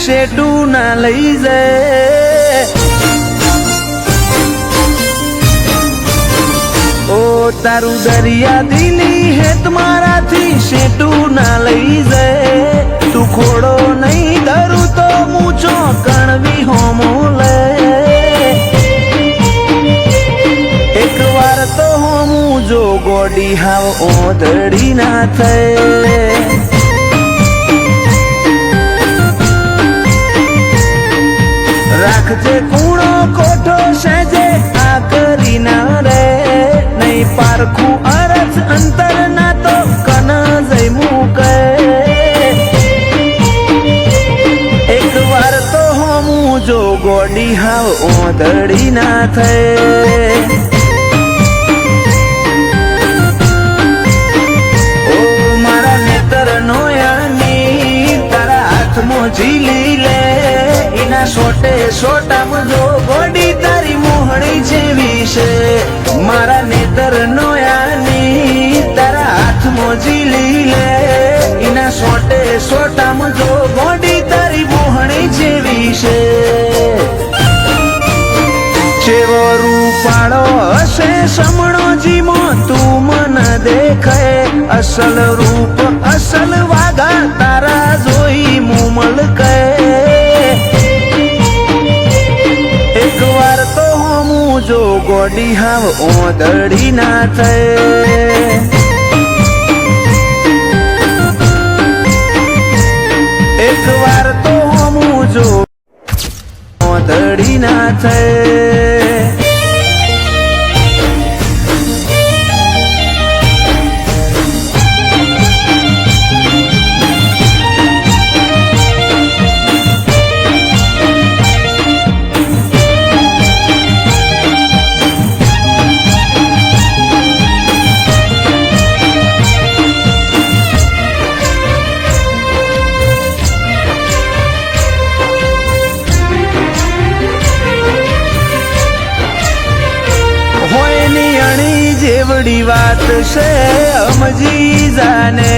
શેટું ના લઈ જાય ઓ તારું દરિયા દિલી હેત મારાથી શેટું ના લઈ જાય તું ખોડો નહીં ધરું તો મૂછો કણવી હોમો લે એક વાર તો હોમું જો ગોડી હાવ ઓધડી ના થાય રાખજે કૂણો કોઠો સેજે આ કરી ના રે નહીં પારખું અરજ અંતર ના તો કન જઈ મૂકે એક વાર તો હોમું જો ગોડી હાવ ઓધડી ના થાય ઓ મારા નેતર નો યાની તારા હાથમાં ઝીલી લે એના સોટે સોટામાં જો ગોડી તારી મોહણી જેવી છે મારા નેતર નો યાની તારા હાથમાં ઝીલી લે એના સોટે સોટામાં જો ગોડી તારી મોહણી જેવી છે ચેવો રૂપાળો હશે સમણો જીમો તું મને દેખાય અસલ રૂપ અસલ વાગા તારા જોઈ મુમલ કહે એક વાર તો હોમું જો ગોડી હાવ ઓધડી ના થાય એક વાર તો હોમું જો ઓધડી ના થાય જેવડી વાત છે સમજી જાને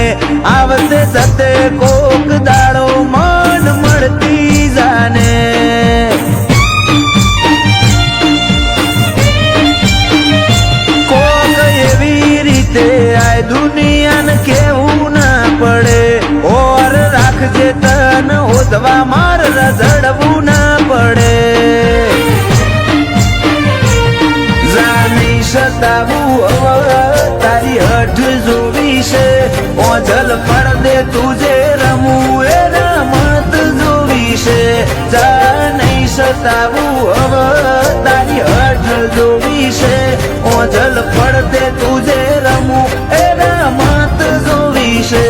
આવતે સતે કોક દાડો મન મળતી જાને કોક એવી રીતે આ દુનિયાને કેવું ના પડે ઓર રાખજે તન ઓધવા માર રઝડવું ના પડે સતાવું તારી હઠ જોવી છે ઓઝલ પડદે તુજે રમવું એ રમત જોવી છે જા નહીં સતાવું તારી હઠ જોવી છે ઓઝલ પડદે તુજે રમવું એ રમત જોવી છે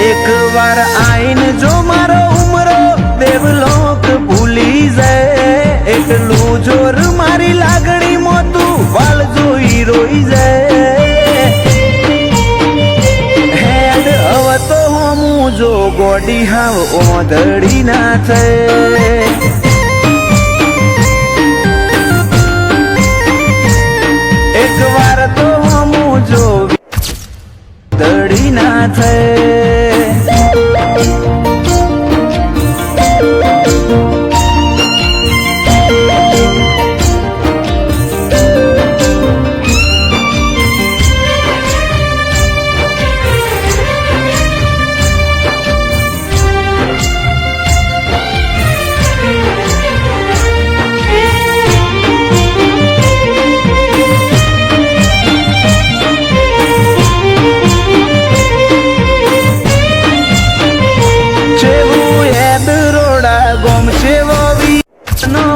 એક વાર આઈન જો મારો ઉમરો દેવલોક ભૂલી જાય એટલું જોર મારી લાગણી મોતું વાલ જોઈ રોઈ જાય હેડ હવે તો હોમું જો ગોડી હાવ ઓધડી ના થાય એક વાર તો હોમું જો ઓધડી ના થાય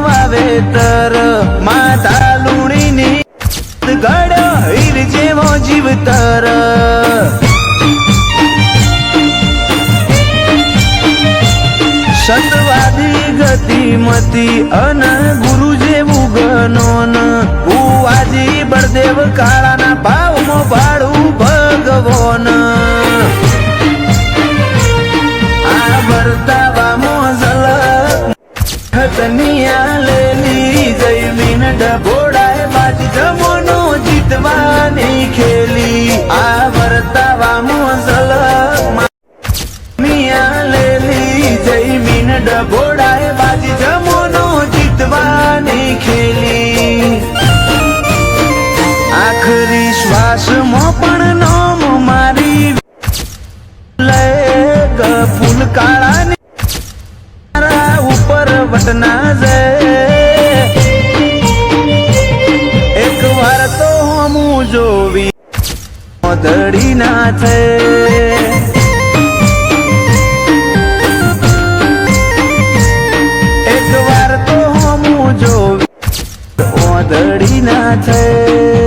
વાવેતર માતા લુણીની ગળ્યો હીર જેવો જીવતર સતવાદી ગતિમતી અન ગુરુ જેવું ગનોન ભુવાજી બળદેવ કાળાના ભાવમાં ભાડું ભગવાન આ વર્તાવામાં ઝલક હતનિયા લેલી જયમીન ઢબોડાય બાજી જમોનો જીતવાની ખેલી આ વર્તાવામાં ઝલક મિયા ઘટના છે એક વાર તો હું જોવી ધડી ના છે એક વાર તો હું જોવી ધડી ના છે